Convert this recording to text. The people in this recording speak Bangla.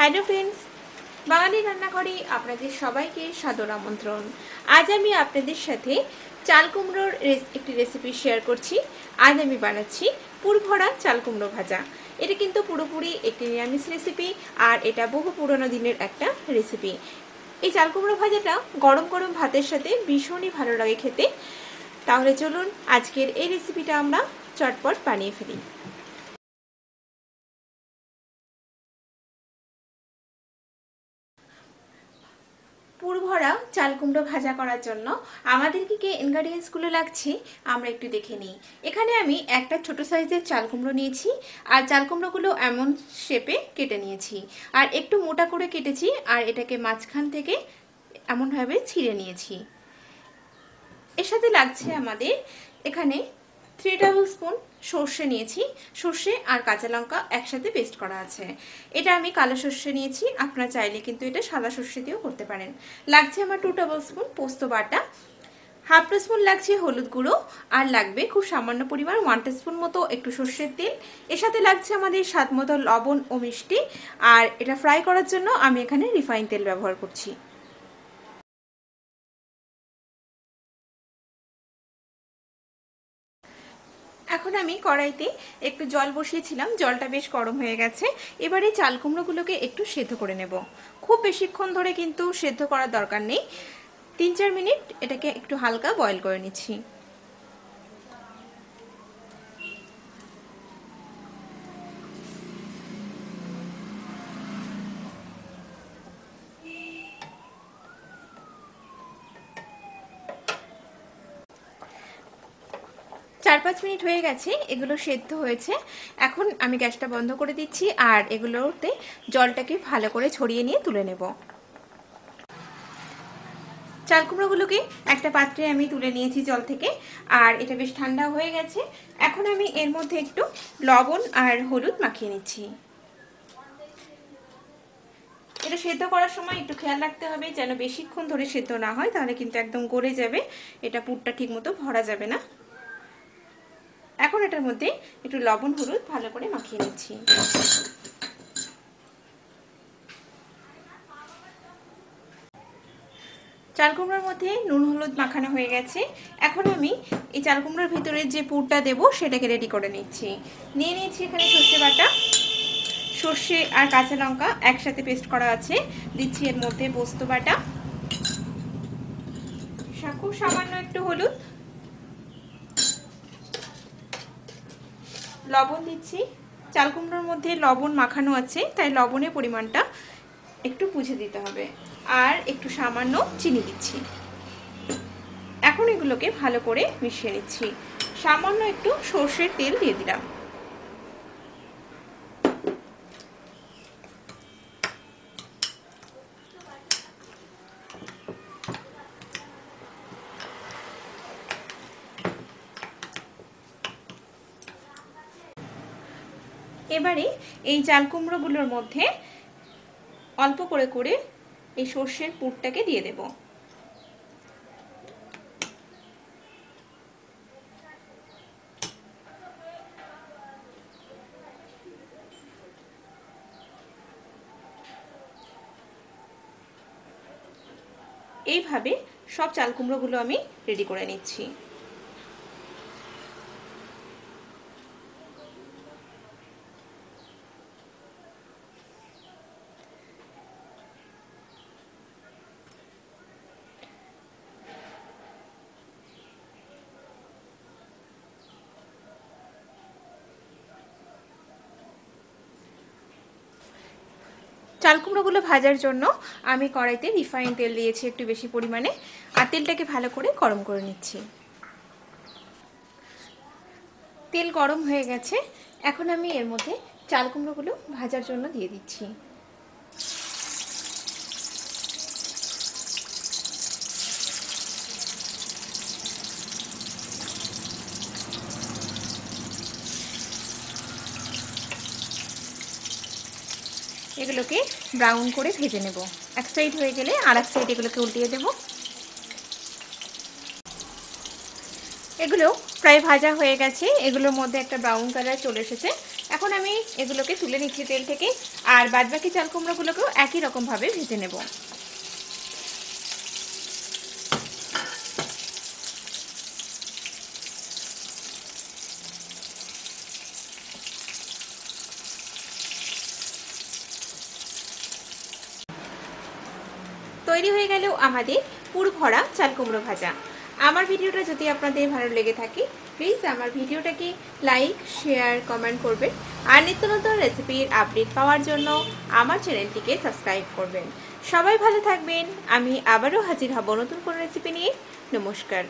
হ্যালো ফ্রেন্ডস, বাঙালি রান্নাঘরে আপনাদের সবাইকে সাদর আমন্ত্রণ। আজ আমি আপনাদের সাথে চাল কুমড়োর একটি রেসিপি শেয়ার করছি। আজ আমি বানাচ্ছি পুরভরা চাল কুমড়ো ভাজা। এটা কিন্তু পুরোপুরি একটি নিরামিষ রেসিপি, আর এটা বহু পুরনো দিনের একটা রেসিপি। এই চাল কুমড়ো ভাজাটা গরম গরম ভাতের সাথে ভীষণই ভালো লাগে খেতে। তাহলে চলুন আজকের এই রেসিপিটা আমরা চটপট বানিয়ে ফেলি। পুরভরা চাল কুমড়ো ভাজা করার জন্য আমাদের কি ইনগ্রেডিয়েন্টসগুলো লাগছে আমরা একটু দেখে নিই। এখানে আমি একটা ছোট সাইজের চাল কুমড়ো নিয়েছি, আর চাল কুমড়োগুলো এমন শেপে কেটে নিয়েছি, আর একটু মোটা করে কেটেছি, আর এটাকে মাঝখান থেকে এমনভাবে ছিঁড়ে নিয়েছি। এর সাথে লাগছে আমাদের এখানে 3 টেবিল স্পুন সর্ষে নিয়েছি। সর্ষে আর কাঁচা লঙ্কা একসাথে পেস্ট করা আছে। এটা আমি কালো সর্ষে নিয়েছি, আপনারা চাইলে কিন্তু এটা সাদা সর্ষে দিয়েও করতে পারেন। লাগছে আমার 2 টেবিল স্পুন পোস্ত বাটা, হাফ টিস্পুন লাগছে হলুদ গুঁড়ো, আর লাগবে খুব সামান্য পরিমাণ 1 টিস্পুন মতো একটু সর্ষের তেল। এর সাথে লাগছে আমাদের স্বাদ মতো লবণ ও মিষ্টি, আর এটা ফ্রাই করার জন্য আমি এখানে রিফাইন তেল ব্যবহার করছি। এখন আমি কড়াইতে একটু জল বসিয়েছিলাম, জলটা বেশ গরম হয়ে গেছে। এবারে চাল কুমড়োগুলোকে একটু সেদ্ধ করে নেব। খুব বেশিক্ষণ ধরে কিন্তু সেদ্ধ করার দরকার নেই, 3-4 মিনিট এটাকে একটু হালকা বয়েল করে নিচ্ছি। 4-5 মিনিট হয়ে গেছে, এগুলো সেদ্ধ হয়েছে। এখন আমি গ্যাসটা বন্ধ করে দিচ্ছি, আর এগুলোতে জলটাকে ভালো করে ছড়িয়ে নিয়ে তুলে নেব। চাল কুমড়োগুলোকে একটা পাত্রে আমি তুলে নিয়েছি জল থেকে, আর এটা বেশ ঠান্ডা হয়ে গেছে। এখন আমি এর মধ্যে একটু লবণ আর হলুদ মাখিয়ে নিচ্ছি। এটা সেদ্ধ করার সময় একটু খেয়াল রাখতে হবে যেন বেশিক্ষণ ধরে সেদ্ধ না হয়, তাহলে কিন্তু একদম গলে যাবে, এটা পুরটা ঠিক মতো ভরা যাবে না। এখন এটার মধ্যে একটু লবণ হলুদ ভালো করে মাখিয়ে নিচ্ছি। চাল কুমড়োর মধ্যে নুন হলুদ মাখানো হয়ে গেছে। এখন আমি এই চাল কুমড়োর ভিতরে যে পুরটা দেব সেটাকে রেডি করে নিচ্ছি। নিয়ে নিয়েছি এখানে সর্ষে বাটা, সর্ষে আর কাঁচা লঙ্কা একসাথে পেস্ট করা আছে। দিচ্ছি এর মধ্যে পোস্ত বাটা, খুব সামান্য একটু হলুদ, লবণ দিচ্ছি। চাল কুমড়োর মধ্যে লবণ মাখানো আছে, তাই লবণের পরিমাণটা একটু বুঝে দিতে হবে, আর একটু সামান্য চিনি দিচ্ছি। এখন এগুলোকে ভালো করে মিশিয়ে নিচ্ছি। সামান্য একটু সর্ষের তেল দিয়ে দিলাম। এবারে এই চাল কুমড়োগুলোর মধ্যে অল্প করে করে এই সর্ষের পুরটাকে দিয়ে দেব। এইভাবে সব চাল কুমড়োগুলো আমি রেডি করে নিচ্ছি। চাল কুমড়োগুলো ভাজার জন্য আমি কড়াইতে রিফাইন তেল দিয়েছি একটু বেশি পরিমাণে, আর তেলটাকে ভালো করে গরম করে নিচ্ছি। তেল গরম হয়ে গেছে, এখন আমি এর মধ্যে চাল কুমড়োগুলো ভাজার জন্য দিয়ে দিচ্ছি। এগুলোকে ব্রাউন করে ভেজে নেব। এক সাইড হয়ে গেলে আর এক সাইড এগুলোকে উল্টিয়ে দেব। এগুলো প্রায় ভাজা হয়ে গেছে, এগুলোর মধ্যে একটা ব্রাউন কালার চলে এসেছে। এখন আমি এগুলোকে তুলে নিচ্ছি তেল থেকে, আর বাদবাকি চাল কুমড়োগুলোকেও একই রকমভাবে ভেজে নেব। তৈরি হয়ে গেল আমাদের পুর ভরা চাল কুমড়ো ভাজা। আমার ভিডিওটা যদি আপনাদের ভালো লেগে থাকে প্লিজ আমার ভিডিওটাকে লাইক, শেয়ার, কমেন্ট করবেন। আর নিত্য নতুন রেসিপির আপডেট পাওয়ার জন্য আমার চ্যানেলটিকে সাবস্ক্রাইব করবেন। সবাই ভালো থাকবেন। আমি আবারও হাজির হব নতুন কোনো রেসিপি নিয়ে। নমস্কার।